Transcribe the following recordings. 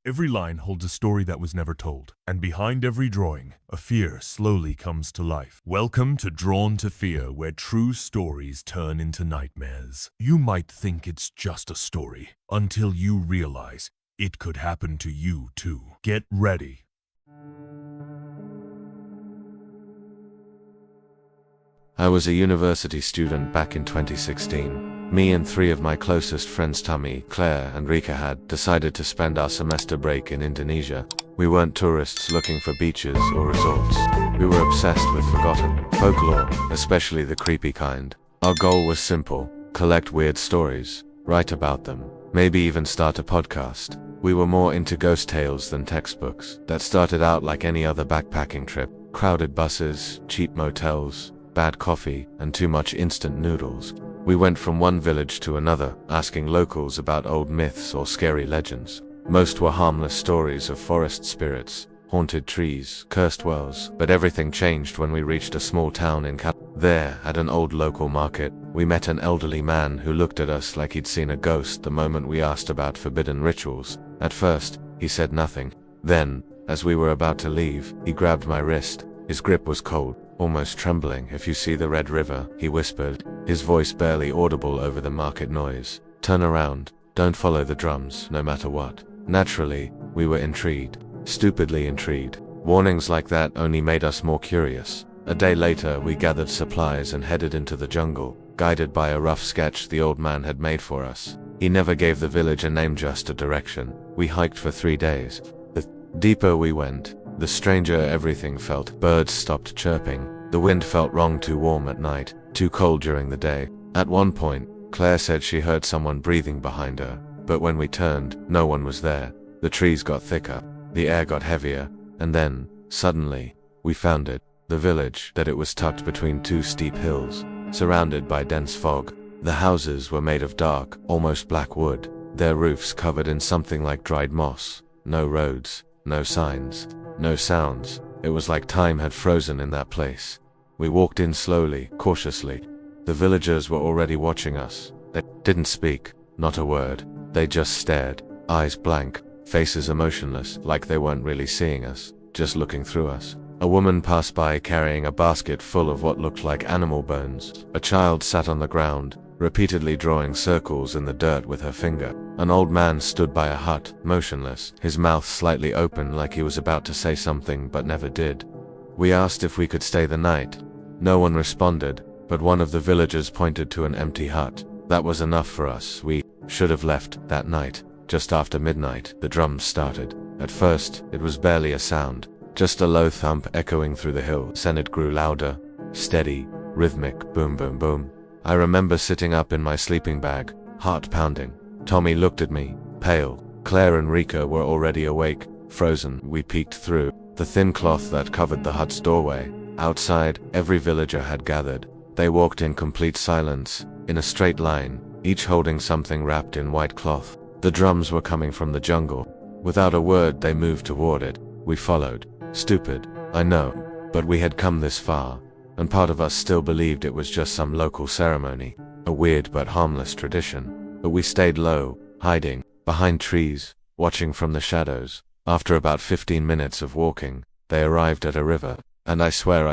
Every line holds a story that was never told, and behind every drawing, a fear slowly comes to life. Welcome to Drawn to Fear, where true stories turn into nightmares. You might think it's just a story, until you realize it could happen to you too. Get ready. I was a university student back in 2016. Me and three of my closest friends, Tommy, Claire, and Rika, had decided to spend our semester break in Indonesia. We weren't tourists looking for beaches or resorts. We were obsessed with forgotten folklore, especially the creepy kind. Our goal was simple: collect weird stories, write about them, maybe even start a podcast. We were more into ghost tales than textbooks. That started out like any other backpacking trip: crowded buses, cheap motels, bad coffee, and too much instant noodles. We went from one village to another, asking locals about old myths or scary legends. Most were harmless stories of forest spirits, haunted trees, cursed wells, but everything changed when we reached a small town in There, at an old local market, we met an elderly man who looked at us like he'd seen a ghost the moment we asked about forbidden rituals. At first, he said nothing. Then, as we were about to leave, he grabbed my wrist. His grip was cold, almost trembling. "If you see the Red River," he whispered, his voice barely audible over the market noise, "turn around. Don't follow the drums, no matter what." Naturally, we were intrigued. Stupidly intrigued. Warnings like that only made us more curious. A day later, we gathered supplies and headed into the jungle, guided by a rough sketch the old man had made for us. He never gave the village a name, just a direction. We hiked for 3 days. The deeper we went, the stranger everything felt. Birds stopped chirping. The wind felt wrong, too warm at night, too cold during the day. At one point, Claire said she heard someone breathing behind her, but when we turned, no one was there. The trees got thicker, the air got heavier, and then, suddenly, we found it. The village, that it was tucked between 2 steep hills, surrounded by dense fog. The houses were made of dark, almost black wood, their roofs covered in something like dried moss. No roads, no signs, no sounds. It was like time had frozen in that place. We walked in slowly, cautiously. The villagers were already watching us. They didn't speak, not a word. They just stared, eyes blank, faces emotionless, like they weren't really seeing us, just looking through us. A woman passed by carrying a basket full of what looked like animal bones. A child sat on the ground, repeatedly drawing circles in the dirt with her finger. An old man stood by a hut, motionless, his mouth slightly open like he was about to say something but never did. We asked if we could stay the night. No one responded, but one of the villagers pointed to an empty hut. That was enough for us. We should have left that night. Just after midnight, the drums started. At first, it was barely a sound, just a low thump echoing through the hills. Then it grew louder, steady, rhythmic, boom boom boom. I remember sitting up in my sleeping bag, heart pounding. Tommy looked at me, pale. Claire and Rika were already awake, frozen. We peeked through the thin cloth that covered the hut's doorway. Outside, every villager had gathered. They walked in complete silence, in a straight line, each holding something wrapped in white cloth. The drums were coming from the jungle. Without a word, they moved toward it. We followed. Stupid, I know, but we had come this far, and part of us still believed it was just some local ceremony, a weird but harmless tradition. But we stayed low, hiding, behind trees, watching from the shadows. After about 15 minutes of walking, they arrived at a river, and I swear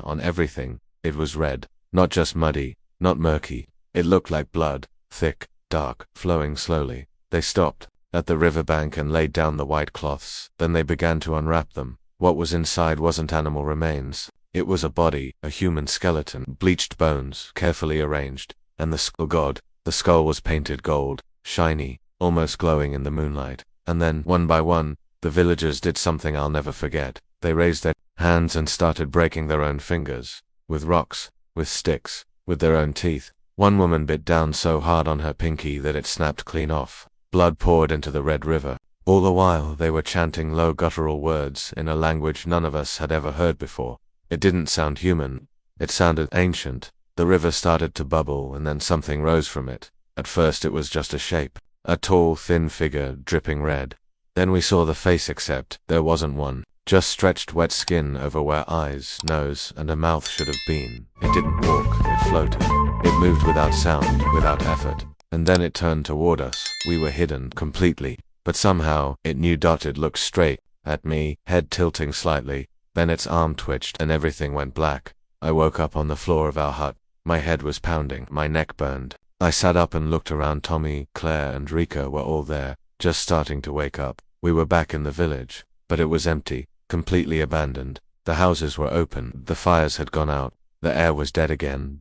on everything, it was red. Not just muddy, not murky. It looked like blood, thick, dark, flowing slowly. They stopped at the riverbank and laid down the white cloths. Then they began to unwrap them. What was inside wasn't animal remains. It was a body, a human skeleton, bleached bones, carefully arranged, and the skull. God, the skull was painted gold, shiny, almost glowing in the moonlight. And then, one by one, the villagers did something I'll never forget. They raised their hands and started breaking their own fingers, with rocks, with sticks, with their own teeth. One woman bit down so hard on her pinky that it snapped clean off. Blood poured into the Red River. All the while, they were chanting low guttural words in a language none of us had ever heard before. It didn't sound human. It sounded ancient. The river started to bubble, and then something rose from it. At first it was just a shape. A tall, thin figure, dripping red. Then we saw the face, except there wasn't one. Just stretched wet skin over where eyes, nose, and a mouth should have been. It didn't walk, it floated. It moved without sound, without effort. And then it turned toward us. We were hidden completely. but somehow, it knew. It looked straight at me, head tilting slightly, then its arm twitched and everything went black. I woke up on the floor of our hut. My head was pounding, my neck burned. I sat up and looked around. Tommy, Claire, and Rika were all there, just starting to wake up. We were back in the village, but it was empty, completely abandoned. The houses were open, the fires had gone out, the air was dead again.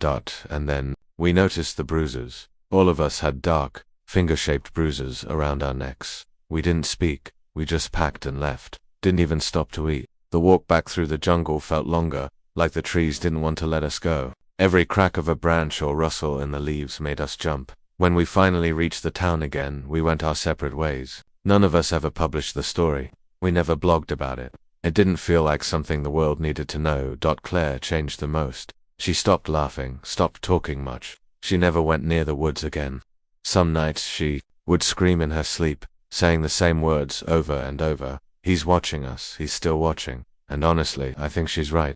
And then, we noticed the bruises. All of us had dark, finger-shaped bruises around our necks. We didn't speak, we just packed and left. Didn't even stop to eat. The walk back through the jungle felt longer, like the trees didn't want to let us go. Every crack of a branch or rustle in the leaves made us jump. When we finally reached the town again, we went our separate ways. None of us ever published the story. We never blogged about it. It didn't feel like something the world needed to know. Claire changed the most. She stopped laughing, stopped talking much. She never went near the woods again. Some nights she would scream in her sleep, saying the same words over and over. He's watching us, he's still watching. And honestly, I think she's right.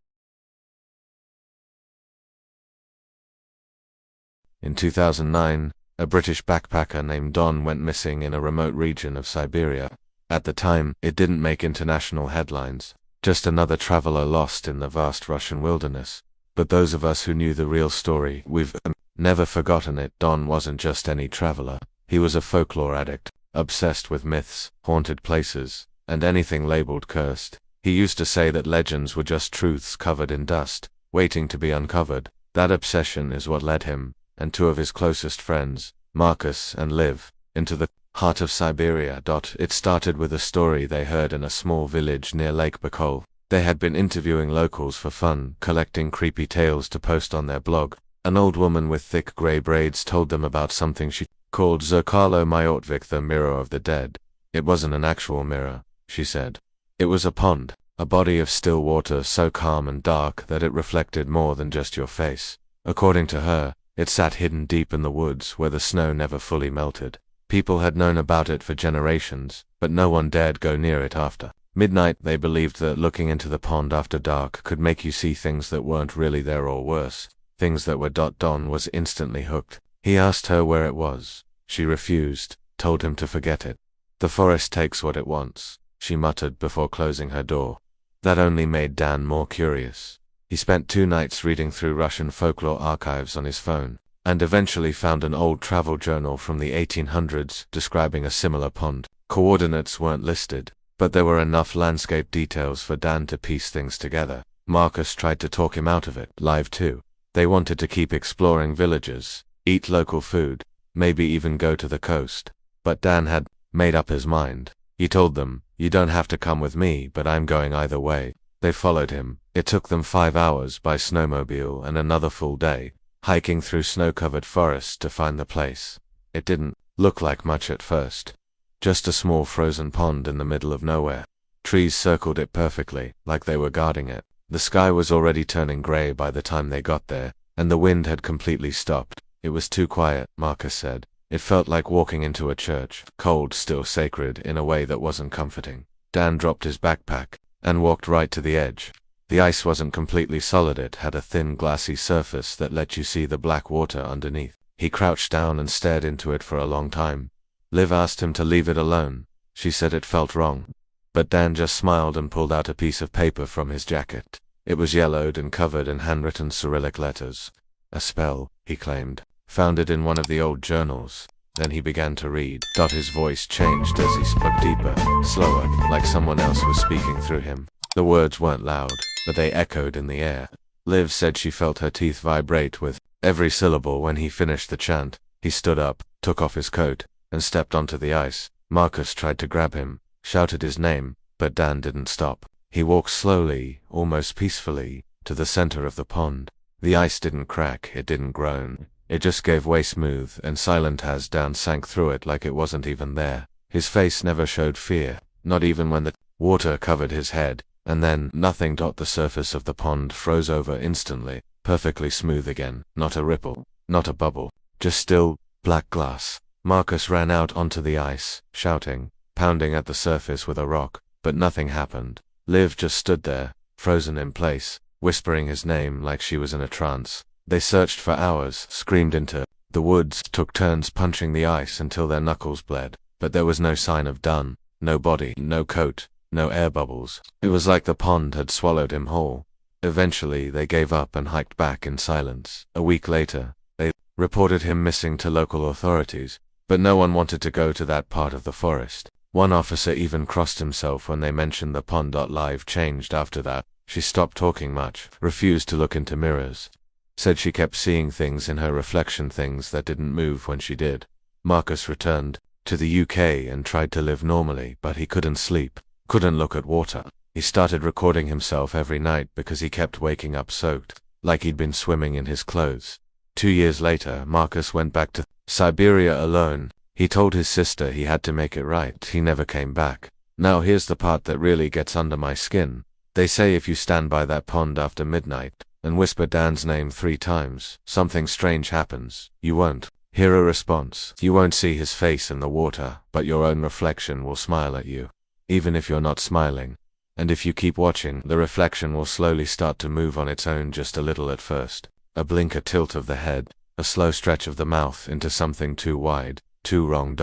In 2009, a British backpacker named Don went missing in a remote region of Siberia. At the time, it didn't make international headlines. Just another traveler lost in the vast Russian wilderness. But those of us who knew the real story, we've never forgotten it. Don wasn't just any traveler. He was a folklore addict, obsessed with myths, haunted places, and anything labeled cursed. He used to say that legends were just truths covered in dust, waiting to be uncovered. That obsession is what led him, and two of his closest friends, Marcus and Liv, into the heart of Siberia. It started with a story they heard in a small village near Lake Baikal. They had been interviewing locals for fun, collecting creepy tales to post on their blog. An old woman with thick grey braids told them about something she called Zerkalo Myortvik, the mirror of the dead. It wasn't an actual mirror, she said. It was a pond, a body of still water so calm and dark that it reflected more than just your face. According to her, it sat hidden deep in the woods where the snow never fully melted. People had known about it for generations, but no one dared go near it after midnight. They believed that looking into the pond after dark could make you see things that weren't really there, or worse, things that were. Don was instantly hooked. He asked her where it was. She refused, told him to forget it. The forest takes what it wants, she muttered before closing her door. That only made Dan more curious. He spent 2 nights reading through Russian folklore archives on his phone, and eventually found an old travel journal from the 1800s describing a similar pond. Coordinates weren't listed, but there were enough landscape details for Dan to piece things together. Marcus tried to talk him out of it, live too. They wanted to keep exploring villages, eat local food, maybe even go to the coast. But Dan had made up his mind. He told them, "You don't have to come with me, but I'm going either way." They followed him. It took them 5 hours by snowmobile and another full day, hiking through snow-covered forests to find the place. It didn't look like much at first. Just a small frozen pond in the middle of nowhere. Trees circled it perfectly, like they were guarding it. The sky was already turning gray by the time they got there, and the wind had completely stopped. It was too quiet, Marcus said. It felt like walking into a church, cold, still sacred, in a way that wasn't comforting. Dan dropped his backpack and walked right to the edge. The ice wasn't completely solid, it had a thin glassy surface that let you see the black water underneath. He crouched down and stared into it for a long time. Liv asked him to leave it alone. She said it felt wrong. But Dan just smiled and pulled out a piece of paper from his jacket. It was yellowed and covered in handwritten Cyrillic letters. A spell, he claimed. Found it in one of the old journals. Then he began to read. His voice changed as he spoke, deeper, slower, like someone else was speaking through him. The words weren't loud, but they echoed in the air. Liv said she felt her teeth vibrate with every syllable when he finished the chant. He stood up, took off his coat, and stepped onto the ice. Marcus tried to grab him, shouted his name, but Dan didn't stop. He walked slowly, almost peacefully, to the center of the pond. The ice didn't crack, it didn't groan. It just gave way smooth and silent as Dan sank through it like it wasn't even there. His face never showed fear, not even when the water covered his head. And then, nothing. The surface of the pond froze over instantly, perfectly smooth again. Not a ripple, not a bubble, just still, black glass. Marcus ran out onto the ice, shouting, pounding at the surface with a rock, but nothing happened. Liv just stood there, frozen in place, whispering his name like she was in a trance. They searched for hours, screamed into the woods, took turns punching the ice until their knuckles bled. but there was no sign of Dunn, no body, no coat, no air bubbles. It was like the pond had swallowed him whole. Eventually, they gave up and hiked back in silence. A week later, they reported him missing to local authorities, but no one wanted to go to that part of the forest. One officer even crossed himself when they mentioned the pond. Life changed after that. She stopped talking much, refused to look into mirrors. Said she kept seeing things in her reflection, things that didn't move when she did. Marcus returned to the UK and tried to live normally, but he couldn't sleep, couldn't look at water. He started recording himself every night because he kept waking up soaked, like he'd been swimming in his clothes. 2 years later, Marcus went back to Siberia alone. He told his sister he had to make it right. He never came back. Now here's the part that really gets under my skin. They say if you stand by that pond after midnight and whisper Dan's name 3 times, something strange happens. You won't hear a response. You won't see his face in the water, but your own reflection will smile at you, even if you're not smiling. And if you keep watching, the reflection will slowly start to move on its own, just a little at first. A blink, a tilt of the head, a slow stretch of the mouth into something too wide, too wrong.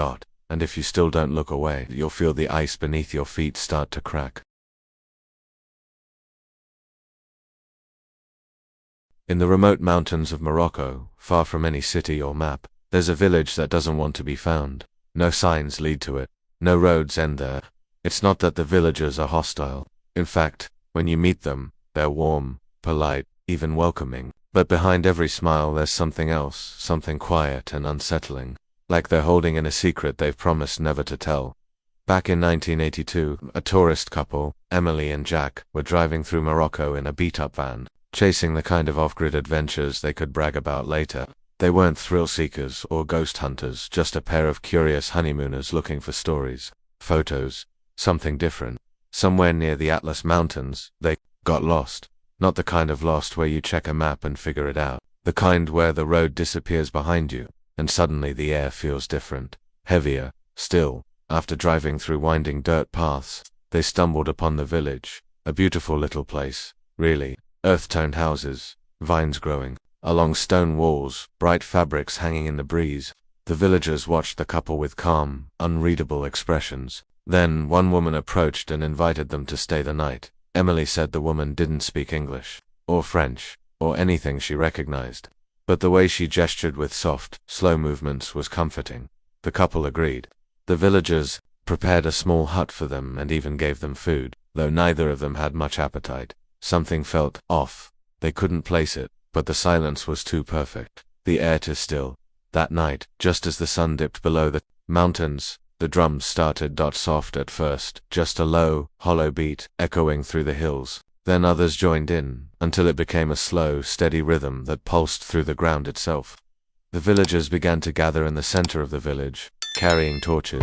And if you still don't look away, you'll feel the ice beneath your feet start to crack. In the remote mountains of Morocco, far from any city or map, there's a village that doesn't want to be found. No signs lead to it. No roads end there. It's not that the villagers are hostile. In fact, when you meet them, they're warm, polite, even welcoming. But behind every smile there's something else, something quiet and unsettling. Like they're holding in a secret they've promised never to tell. Back in 1982, a tourist couple, Emily and Jack, were driving through Morocco in a beat-up van, chasing the kind of off-grid adventures they could brag about later. They weren't thrill-seekers or ghost hunters, just a pair of curious honeymooners looking for stories, photos, something different. Somewhere near the Atlas Mountains, they got lost. Not the kind of lost where you check a map and figure it out. The kind where the road disappears behind you, and suddenly the air feels different, heavier, still. After driving through winding dirt paths, they stumbled upon the village. A beautiful little place, really. Earth-toned houses, vines growing along stone walls, bright fabrics hanging in the breeze. The villagers watched the couple with calm, unreadable expressions. Then one woman approached and invited them to stay the night. Emily said the woman didn't speak English, or French, or anything she recognized. But the way she gestured with soft, slow movements was comforting. The couple agreed. The villagers prepared a small hut for them and even gave them food, though neither of them had much appetite. Something felt off. They couldn't place it, but the silence was too perfect. The air too still. That night, just as the sun dipped below the mountains, the drums started. Soft at first, just a low, hollow beat echoing through the hills. Then others joined in, until it became a slow, steady rhythm that pulsed through the ground itself. The villagers began to gather in the center of the village, carrying torches.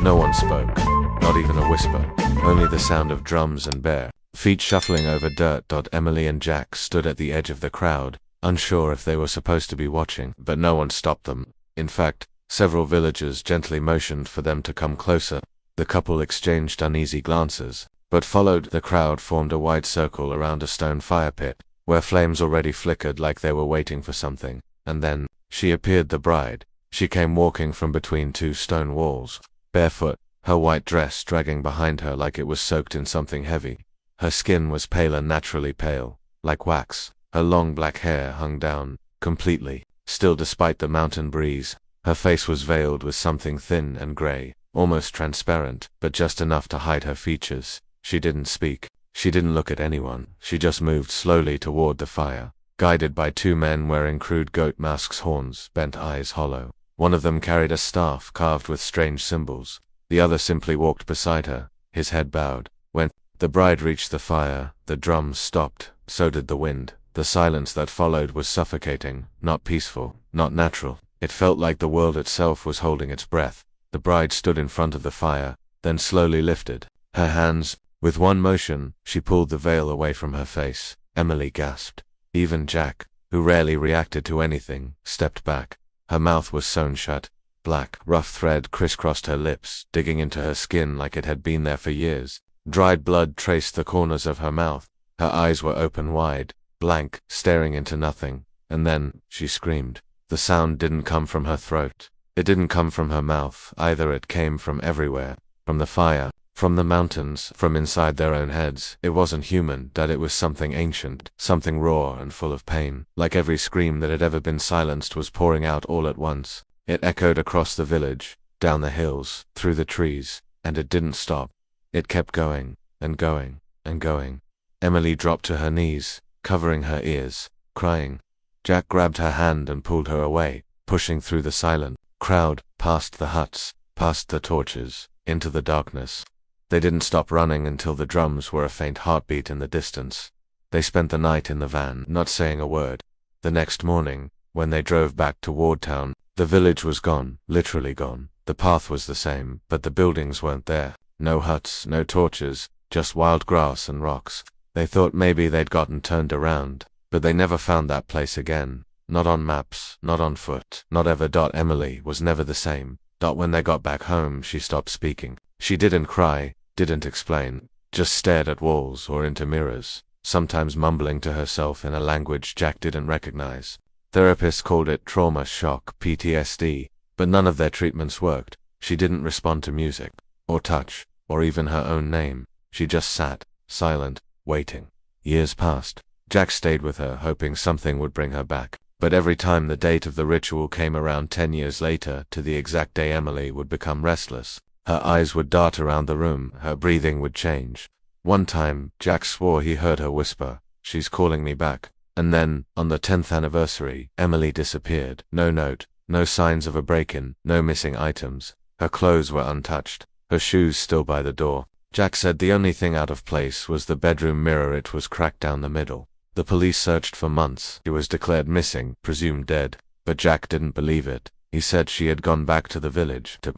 No one spoke, not even a whisper, only the sound of drums and bare feet shuffling over dirt. Emily and Jack stood at the edge of the crowd, unsure if they were supposed to be watching, but no one stopped them. In fact, several villagers gently motioned for them to come closer. The couple exchanged uneasy glances, but followed. The crowd formed a wide circle around a stone fire pit, where flames already flickered like they were waiting for something. And then, she appeared, the bride. She came walking from between 2 stone walls, barefoot, her white dress dragging behind her like it was soaked in something heavy. Her skin was pale, naturally pale, like wax. Her long black hair hung down, completely, still despite the mountain breeze. Her face was veiled with something thin and gray, almost transparent, but just enough to hide her features. She didn't speak. She didn't look at anyone. She just moved slowly toward the fire, guided by 2 men wearing crude goat masks, horns, bent eyes hollow. One of them carried a staff carved with strange symbols. The other simply walked beside her, his head bowed. When the bride reached the fire, the drums stopped, so did the wind. The silence that followed was suffocating, not peaceful, not natural. It felt like the world itself was holding its breath. The bride stood in front of the fire, then slowly lifted her hands. With one motion, she pulled the veil away from her face. Emily gasped. Even Jack, who rarely reacted to anything, stepped back. Her mouth was sewn shut. Black, rough thread crisscrossed her lips, digging into her skin like it had been there for years. Dried blood traced the corners of her mouth. Her eyes were open wide, blank, staring into nothing. And then, she screamed. The sound didn't come from her throat. It didn't come from her mouth either, it came from everywhere. From the fire, from the mountains, from inside their own heads. It wasn't human, that it was something ancient, something raw and full of pain. Like every scream that had ever been silenced was pouring out all at once. It echoed across the village, down the hills, through the trees, and it didn't stop. It kept going, and going, and going. Emily dropped to her knees, covering her ears, crying. Jack grabbed her hand and pulled her away, pushing through the silent crowd, past the huts, past the torches, into the darkness. They didn't stop running until the drums were a faint heartbeat in the distance. They spent the night in the van, not saying a word. The next morning, when they drove back toward town, the village was gone, literally gone. The path was the same, but the buildings weren't there. No huts, no torches, just wild grass and rocks. They thought maybe they'd gotten turned around, but they never found that place again. Not on maps, not on foot, not ever. Emily was never the same. When they got back home, she stopped speaking. She didn't cry, didn't explain, just stared at walls or into mirrors, sometimes mumbling to herself in a language Jack didn't recognize. Therapists called it trauma shock, PTSD, but none of their treatments worked. She didn't respond to music, or touch, or even her own name. She just sat, silent, waiting. Years passed. Jack stayed with her, hoping something would bring her back. But every time the date of the ritual came around 10 years later, to the exact day, Emily would become restless. Her eyes would dart around the room, her breathing would change. One time, Jack swore he heard her whisper, "She's calling me back." And then, on the 10th anniversary, Emily disappeared. No note, no signs of a break-in, no missing items. Her clothes were untouched, her shoes still by the door. Jack said the only thing out of place was the bedroom mirror. It was cracked down the middle. The police searched for months. She was declared missing, presumed dead. But Jack didn't believe it. He said she had gone back to the village, to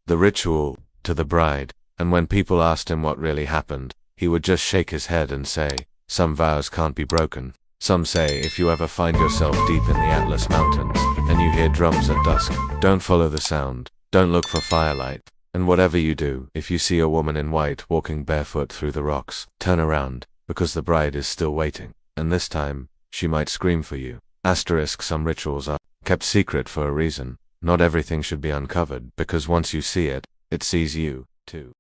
the ritual, to the bride. And when people asked him what really happened, he would just shake his head and say, "Some vows can't be broken." Some say if you ever find yourself deep in the Atlas Mountains, and you hear drums at dusk, don't follow the sound, don't look for firelight. And whatever you do, if you see a woman in white walking barefoot through the rocks, turn around, because the bride is still waiting. And this time, she might scream for you. Some rituals are kept secret for a reason. Not everything should be uncovered, because once you see it, it sees you, too.